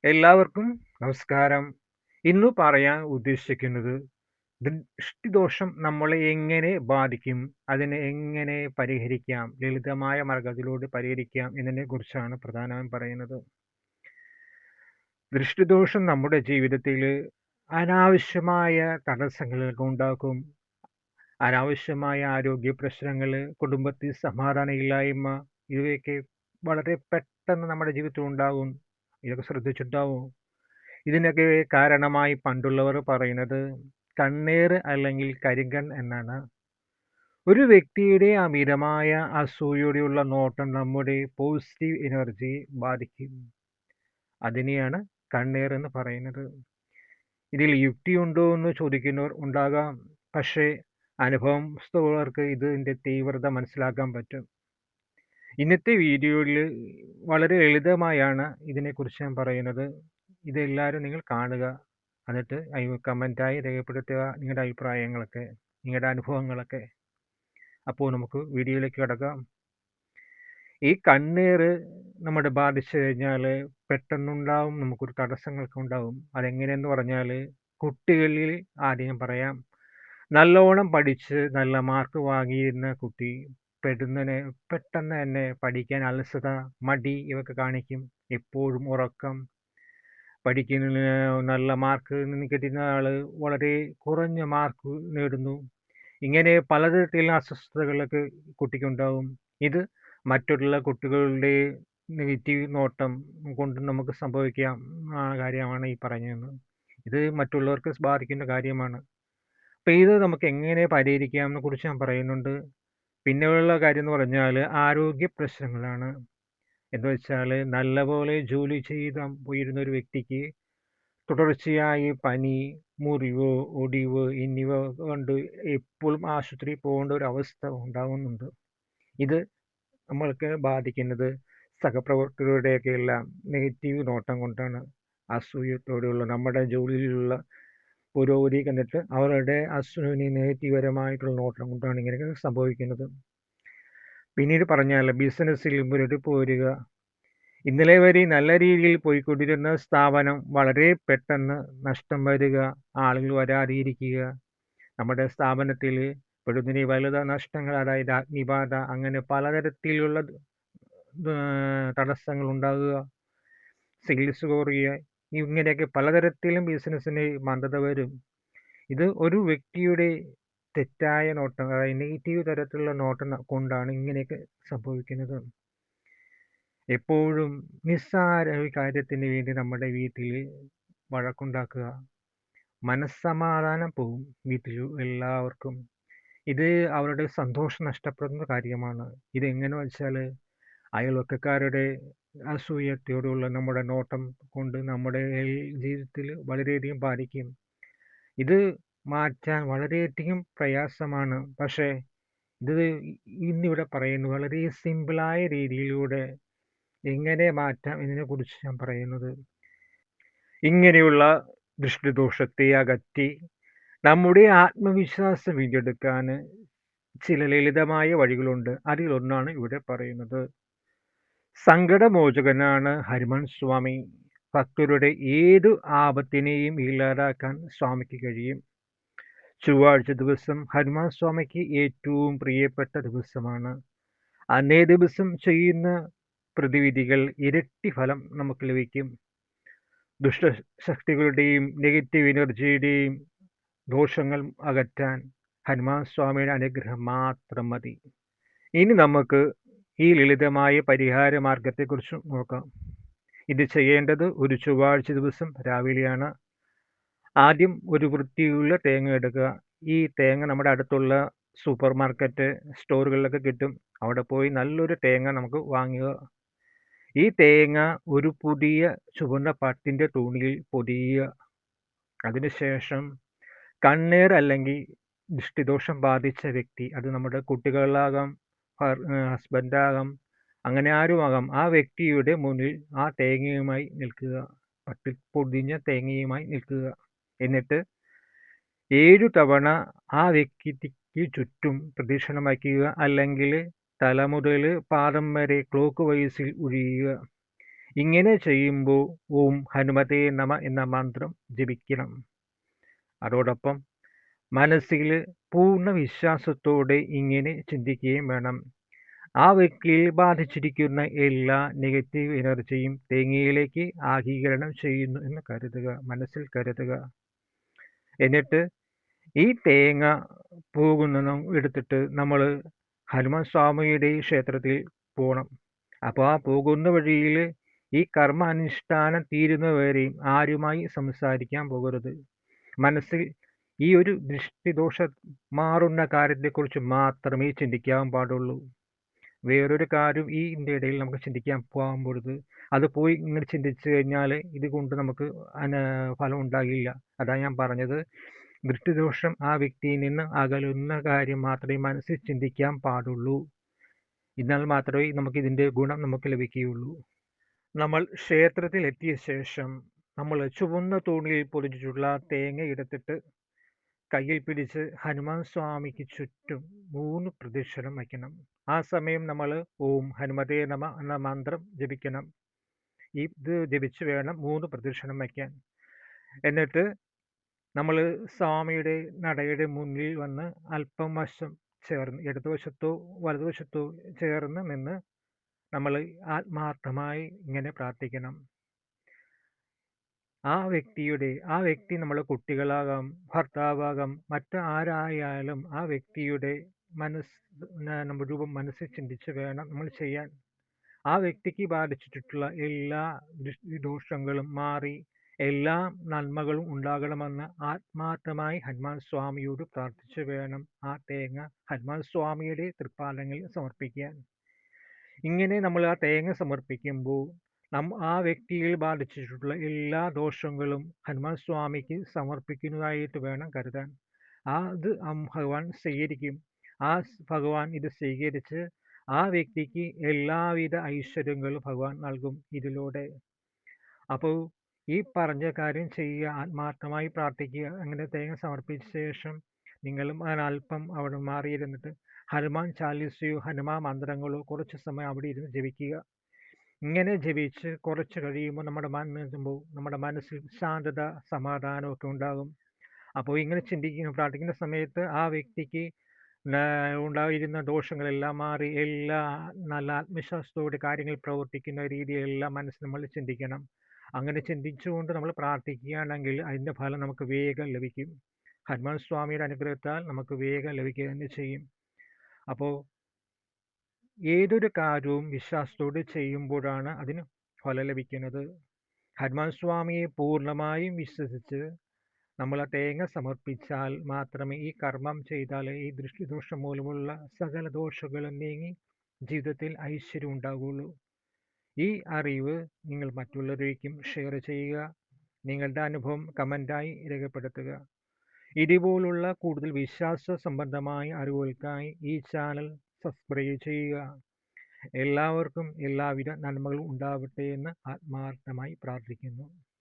എല്ലാവർക്കും നമസ്കാരം. ഇന്ന് പറയാൻ ഉദ്ദേശിക്കുന്നത് ദൃഷ്ടിദോഷം നമ്മളെ എങ്ങനെ ബാധിക്കും, അതിനെ എങ്ങനെ പരിഹരിക്കാം, ലളിതമായ മാർഗത്തിലൂടെ പരിഹരിക്കാം എന്നതിനെ കുറിച്ചാണ് പ്രധാനമായും പറയുന്നത്. ദൃഷ്ടിദോഷം നമ്മുടെ ജീവിതത്തിൽ അനാവശ്യമായ തടസ്സങ്ങൾ ഉണ്ടാക്കും. അനാവശ്യമായ ആരോഗ്യ പ്രശ്നങ്ങൾ, കുടുംബത്തിൽ സമാധാനമില്ലായ്മ, ഇവയൊക്കെ വളരെ പെട്ടെന്ന് നമ്മുടെ ജീവിതത്തിൽ ഉണ്ടാകും. ഇതൊക്കെ ശ്രദ്ധിച്ചിട്ടുണ്ടാവും. ഇതിനൊക്കെ കാരണമായി പണ്ടുള്ളവർ പറയുന്നത് കണ്ണേറ് അല്ലെങ്കിൽ കരിങ്കൺ എന്നാണ്. ഒരു വ്യക്തിയുടെ അമിതമായ അസൂയോടെയുള്ള നോട്ടം നമ്മുടെ പോസിറ്റീവ് എനർജി ബാധിക്കും. അതിനെയാണ് കണ്ണേർ എന്ന് പറയുന്നത്. ഇതിൽ യുക്തിയുണ്ടോ എന്ന് ചോദിക്കുന്നവർ ഉണ്ടാകാം. പക്ഷേ അനുഭവസ്ഥർക്ക് ഇതിൻ്റെ തീവ്രത മനസ്സിലാക്കാൻ പറ്റും. ഇന്നത്തെ വീഡിയോയിൽ വളരെ ലളിതമായാണ് ഇതിനെക്കുറിച്ച് ഞാൻ പറയുന്നത്. ഇതെല്ലാവരും നിങ്ങൾ കാണുക. എന്നിട്ട് കമൻറ്റായി രേഖപ്പെടുത്തുക നിങ്ങളുടെ അഭിപ്രായങ്ങളൊക്കെ, നിങ്ങളുടെ അനുഭവങ്ങളൊക്കെ. അപ്പോൾ നമുക്ക് വീഡിയോയിലേക്ക് കിടക്കാം. ഈ കണ്ണേറ് നമ്മുടെ ബാധിച്ചു കഴിഞ്ഞാൽ പെട്ടെന്നുണ്ടാവും, നമുക്കൊരു തടസ്സങ്ങളൊക്കെ ഉണ്ടാവും. അതെങ്ങനെയെന്ന് പറഞ്ഞാൽ, കുട്ടികളിൽ ആദ്യം പറയാം. നല്ലോണം പഠിച്ച് നല്ല മാർക്ക് വാങ്ങിയിരുന്ന കുട്ടി പെട്ടെന്ന് തന്നെ പഠിക്കാൻ അലസത, മടി ഇവയൊക്കെ കാണിക്കും. എപ്പോഴും ഉറക്കം, പഠിക്കുന്നതിന് നല്ല മാർക്ക് കിട്ടുന്ന ആൾ വളരെ കുറഞ്ഞ മാർക്ക് നേടുന്നു. ഇങ്ങനെ പലതരത്തിലുള്ള അസ്വസ്ഥതകളൊക്കെ കുട്ടിക്കുണ്ടാവും. ഇത് മറ്റുള്ള കുട്ടികളുടെ നെഗറ്റീവ് നോട്ടം കൊണ്ട് നമുക്ക് സംഭവിക്കാം കാര്യമാണ് ഈ പറഞ്ഞത്. ഇത് മറ്റുള്ളവർക്ക് ബാധിക്കുന്ന കാര്യമാണ്. അപ്പം ഇത് നമുക്ക് എങ്ങനെ പരിഹരിക്കാമെന്നെ കുറിച്ച് ഞാൻ പറയുന്നുണ്ട്. പിന്നെയുള്ള കാര്യം എന്ന് പറഞ്ഞാൽ ആരോഗ്യ പ്രശ്നങ്ങളാണ്. എന്ന് വെച്ചാൽ നല്ലപോലെ ജോലി ചെയ്ത് പോയിരുന്ന ഒരു വ്യക്തിക്ക് തുടർച്ചയായി പനി, മുറിവ്, ഒടിവ് എന്നിവ കൊണ്ട് എപ്പോഴും ആശുപത്രിയിൽ പോകേണ്ട ഒരു അവസ്ഥ ഉണ്ടാകുന്നുണ്ട്. ഇത് നമ്മൾക്ക് ബാധിക്കുന്നത് സഹപ്രവർത്തകരുടെയൊക്കെ എല്ലാം നെഗറ്റീവ് നോട്ടം കൊണ്ടാണ്. അസൂയത്തോടെയുള്ള നമ്മുടെ ജോലിയിലുള്ള പുരോഗതി കണ്ടിട്ട് അവരുടെ അസൂയന് നെഗറ്റീവപരമായിട്ടുള്ള നോട്ടം കൊണ്ടാണ് ഇങ്ങനെയൊക്കെ സംഭവിക്കുന്നത്. പിന്നീട് പറഞ്ഞാൽ ബിസിനസ്സിൽ മുരടിപ്പ് വരിക. ഇന്നലെ വരെ നല്ല രീതിയിൽ പോയിക്കൊണ്ടിരുന്ന സ്ഥാപനം വളരെ പെട്ടെന്ന് നഷ്ടം വരിക, ആളുകൾ വരാതിരിക്കുക. നമ്മുടെ സ്ഥാപനത്തിൽ പെടുന്നതിന് വലുത നഷ്ടങ്ങൾ, അതായത് അഗ്നിബാധ, അങ്ങനെ പലതരത്തിലുള്ള തടസ്സങ്ങൾ ഉണ്ടാകുക, സെയിൽസ് കുറയുക. ഇങ്ങനെയൊക്കെ പലതരത്തിലും ബിസിനസ്സിന് മന്ദത വരും. ഇത് ഒരു വ്യക്തിയുടെ തെറ്റായ നോട്ടം, അതായത് നെഗറ്റീവ് തരത്തിലുള്ള നോട്ടം കൊണ്ടാണ് ഇങ്ങനെയൊക്കെ സംഭവിക്കുന്നത്. എപ്പോഴും നിസ്സാര കാര്യത്തിന് വേണ്ടി നമ്മുടെ വീട്ടിൽ വഴക്കുണ്ടാക്കുക, മനസ്സമാധാനം പോവും വീട്ടിൽ എല്ലാവർക്കും. ഇത് അവരുടെ സന്തോഷം നഷ്ടപ്പെടുന്ന കാര്യമാണ്. ഇതെങ്ങനെ വെച്ചാൽ അയൽവക്കക്കാരുടെ അസൂയത്തോടുള്ള നമ്മുടെ നോട്ടം കൊണ്ട് നമ്മുടെ ജീവിതത്തിൽ വളരെയധികം ബാധിക്കും. ഇത് മാറ്റാൻ വളരെയധികം പ്രയാസമാണ്. പക്ഷേ ഇത് ഇന്നിവിടെ പറയുന്നു വളരെ സിമ്പിളായ രീതിയിലൂടെ എങ്ങനെ മാറ്റാം എന്നതിനെക്കുറിച്ച് ഞാൻ പറയുന്നത്. ഇങ്ങനെയുള്ള ദൃഷ്ടിദോഷത്തെ അകറ്റി നമ്മുടെ ആത്മവിശ്വാസം വീണ്ടെടുക്കാൻ ചില ലളിതമായ വഴികളുണ്ട്. അതിലൊന്നാണ് ഇവിടെ പറയുന്നത്. സങ്കടമോചകനാണ് ഹനുമാൻ സ്വാമി. ഭക്തരുടെ ഏതു ആപത്തിനെയും ഇല്ലാതാക്കാൻ സ്വാമിക്ക് കഴിയും. ചൊവ്വാഴ്ച ദിവസം ഹനുമാൻ സ്വാമിക്ക് ഏറ്റവും പ്രിയപ്പെട്ട ദിവസമാണ്. അന്നേ ദിവസം ചെയ്യുന്ന പ്രതിവിധികൾ ഇരട്ടി ഫലം നമുക്ക് ലഭിക്കും. ദുഷ്ടശക്തികളുടെയും നെഗറ്റീവ് എനർജിയുടെയും ദോഷങ്ങൾ അകറ്റാൻ ഹനുമാൻ സ്വാമിയുടെ അനുഗ്രഹം മാത്രം മതി. ഇനി നമുക്ക് ഈ ലളിതമായ പരിഹാര മാർഗത്തെക്കുറിച്ച് നോക്കാം. ഇത് ചെയ്യേണ്ടത് ഒരു ചൊവ്വാഴ്ച ദിവസം രാവിലെയാണ്. ആദ്യം ഒരു വൃത്തിയുള്ള തേങ്ങ എടുക്കുക. ഈ തേങ്ങ നമ്മുടെ അടുത്തുള്ള സൂപ്പർ മാർക്കറ്റ് സ്റ്റോറുകളിലൊക്കെ കിട്ടും. അവിടെ പോയി നല്ലൊരു തേങ്ങ നമുക്ക് വാങ്ങുക. ഈ തേങ്ങ ഒരു പുതിയ ചുവന്ന പട്ടിൻ്റെ തുണിയിൽ പൊതിയുക. അതിനുശേഷം കണ്ണേർ അല്ലെങ്കിൽ ദൃഷ്ടിദോഷം ബാധിച്ച വ്യക്തി, അത് നമ്മുടെ കുട്ടികളാകാം, ഹസ്ബൻഡാകാം, അങ്ങനെ ആരുമാകാം, ആ വ്യക്തിയുടെ മുന്നിൽ ആ തേങ്ങയുമായി നിൽക്കുക. പൊതിഞ്ഞ തേങ്ങയുമായി നിൽക്കുക. എന്നിട്ട് 7 തവണ ആ വ്യക്തിക്ക് ചുറ്റും പ്രദക്ഷിണം വയ്ക്കുക, അല്ലെങ്കിൽ തല മുതൽ പാദം വരെ ക്ലോക്ക് വൈസിൽ ഒഴിയുക. ഇങ്ങനെ ചെയ്യുമ്പോൾ ഓം ഹനുമതേ നമ എന്ന മന്ത്രം ജപിക്കണം. അതോടൊപ്പം മനസ്സിൽ പൂർണ്ണ വിശ്വാസത്തോടെ ഇങ്ങനെ ചിന്തിക്കുകയും വേണം: ആ വ്യക്തിയിൽ ബാധിച്ചിരിക്കുന്ന എല്ലാ നെഗറ്റീവ് എനർജിയും തേങ്ങയിലേക്ക് ആഗീകരണം ചെയ്യുന്നു എന്ന് കരുതുക, മനസ്സിൽ കരുതുക. എന്നിട്ട് ഈ തേങ്ങ എടുത്തിട്ട് നമ്മൾ ഹനുമാൻ സ്വാമിയുടെ ക്ഷേത്രത്തിൽ പോകണം. അപ്പോൾ ആ പോകുന്ന വഴിയിൽ ഈ കർമ്മ അനുഷ്ഠാനം തീരുന്നവരെയും ആരുമായി സംസാരിക്കാൻ പോകരുത്. മനസ്സിൽ ഈ ഒരു ദൃഷ്ടിദോഷം മാറുന്ന കാര്യത്തെക്കുറിച്ച് മാത്രമേ ചിന്തിക്കാൻ പാടുള്ളൂ. വേറൊരു കാര്യം ഈ ഇതിൻ്റെ ഇടയിൽ നമുക്ക് ചിന്തിക്കാൻ പോകാൻ പോരുത്. അത് പോയി ഇങ്ങനെ ചിന്തിച്ചു കഴിഞ്ഞാൽ ഇതുകൊണ്ട് നമുക്ക് ഫലം ഉണ്ടാകില്ല. അതാണ് ഞാൻ പറഞ്ഞത്, ദൃഷ്ടിദോഷം ആ വ്യക്തിയിൽ നിന്ന് അകലുന്ന കാര്യം മാത്രമേ മനസ്സിൽ ചിന്തിക്കാൻ പാടുള്ളൂ. എന്നാൽ മാത്രമേ നമുക്ക് ഇതിൻ്റെ ഗുണം നമുക്ക് ലഭിക്കുകയുള്ളൂ. നമ്മൾ ക്ഷേത്രത്തിൽ എത്തിയ ശേഷം നമ്മൾ ചുവന്ന തുണിയിൽ പൊതിഞ്ഞിട്ടുള്ള തേങ്ങ എടുത്തിട്ട് കയ്യിൽ പിടിച്ച് ഹനുമാൻ സ്വാമിക്ക് ചുറ്റും 3 പ്രദക്ഷിണം വയ്ക്കണം. ആ സമയം നമ്മൾ ഓം ഹനുമതേ നമ എന്ന മന്ത്രം ജപിക്കണം. ഇത് ജപിച്ച് വേണം 3 പ്രദക്ഷിണം വയ്ക്കാൻ. എന്നിട്ട് നമ്മൾ സ്വാമിയുടെ നടയുടെ മുന്നിൽ വന്ന് അല്പം വശം ചേർന്ന്, ഇടതുവശത്തോ വലതുവശത്തോ ചേർന്ന് നിന്ന് നമ്മൾ ആത്മാർത്ഥമായി ഇങ്ങനെ പ്രാർത്ഥിക്കണം. ആ വ്യക്തി നമ്മളെ കുട്ടികളാകാം, ഭർത്താവാകാം, മറ്റാരായാലും ആ വ്യക്തിയുടെ നമ്മുടെ രൂപം മനസ്സിൽ ചിന്തിച്ച് വേണം നമ്മൾ ചെയ്യാൻ. ആ വ്യക്തിക്ക് ബാധിച്ചിട്ടുള്ള എല്ലാ ദോഷങ്ങളും മാറി എല്ലാ നന്മകളും ഉണ്ടാകണമെന്ന് ആത്മാർത്ഥമായി ഹനുമാൻ സ്വാമിയോട് പ്രാർത്ഥിച്ച് വേണം ആ തേങ്ങ ഹനുമാൻ സ്വാമിയുടെ തൃപ്പാദങ്ങളിൽ സമർപ്പിക്കാൻ. ഇങ്ങനെ നമ്മൾ ആ തേങ്ങ സമർപ്പിക്കുമ്പോൾ ആ വ്യക്തിയിൽ ബാധിച്ചിട്ടുള്ള എല്ലാ ദോഷങ്ങളും ഹനുമാൻ സ്വാമിക്ക് സമർപ്പിക്കുന്നതായിട്ട് വേണം കരുതാൻ. അത് ഭഗവാൻ സ്വീകരിക്കും. ആ ഭഗവാൻ ഇത് സ്വീകരിച്ച് ആ വ്യക്തിക്ക് എല്ലാവിധ ഐശ്വര്യങ്ങളും ഭഗവാൻ നൽകും ഇതിലൂടെ. അപ്പോൾ ഈ പറഞ്ഞ കാര്യം ചെയ്യുക, ആത്മാർത്ഥമായി പ്രാർത്ഥിക്കുക. അങ്ങനെ തേങ്ങ സമർപ്പിച്ച ശേഷം നിങ്ങളും അല്പം അവിടെ മാറിയിരുന്നിട്ട് ഹനുമാൻ ചാലീസയോ ഹനുമാൻ മന്ത്രങ്ങളോ കുറച്ച് സമയം അവിടെ ഇരുന്ന് ജപിക്കുക. ഇങ്ങനെ ജപിച്ച് കുറച്ച് കഴിയുമ്പോൾ നമ്മുടെ മനസ്സിൽ ശാന്തത, സമാധാനമൊക്കെ ഉണ്ടാകും. അപ്പോൾ ഇങ്ങനെ പ്രാർത്ഥിക്കുന്ന സമയത്ത് ആ വ്യക്തിക്ക് ഉണ്ടായിരുന്ന ദോഷങ്ങളെല്ലാം മാറി എല്ലാ നല്ല ആത്മവിശ്വാസത്തോടെ കാര്യങ്ങൾ പ്രവർത്തിക്കുന്ന രീതിയിലെല്ലാം മനസ്സിൽ നമ്മൾ ചിന്തിക്കണം. അങ്ങനെ ചിന്തിച്ചുകൊണ്ട് നമ്മൾ പ്രാർത്ഥിക്കുകയാണെങ്കിൽ അതിൻ്റെ ഫലം നമുക്ക് വേഗം ലഭിക്കും. ഹനുമാൻ സ്വാമിയുടെ അനുഗ്രഹത്താൽ നമുക്ക് വേഗം ലഭിക്കുക തന്നെ ചെയ്യും. അപ്പോൾ ഏതൊരു കാര്യവും വിശ്വാസത്തോടെ ചെയ്യുമ്പോഴാണ് അതിന് ഫലം ലഭിക്കുന്നത്. ഹനുമാൻ സ്വാമിയെ പൂർണ്ണമായും വിശ്വസിച്ച് നമ്മൾ ആ തേങ്ങ സമർപ്പിച്ചാൽ മാത്രമേ ഈ കർമ്മം ചെയ്താൽ ഈ ദൃഷ്ടിദോഷം മൂലമുള്ള സകല ദോഷങ്ങളും നീങ്ങി ജീവിതത്തിൽ ഐശ്വര്യം ഉണ്ടാകുള്ളൂ. ഈ അറിവ് നിങ്ങൾ മറ്റുള്ളവരേക്കും ഷെയർ ചെയ്യുക. നിങ്ങളുടെ അനുഭവം കമൻ്റായി രേഖപ്പെടുത്തുക. ഇതുപോലുള്ള കൂടുതൽ വിശ്വാസ സംബന്ധമായ അറിവുകൾക്കായി ഈ ചാനൽ സബ്സ്ക്രൈബ് ചെയ്യുക. എല്ലാവർക്കും എല്ലാവിധ നന്മകളും ഉണ്ടാവട്ടെ എന്ന് ആത്മാർത്ഥമായി പ്രാർത്ഥിക്കുന്നു.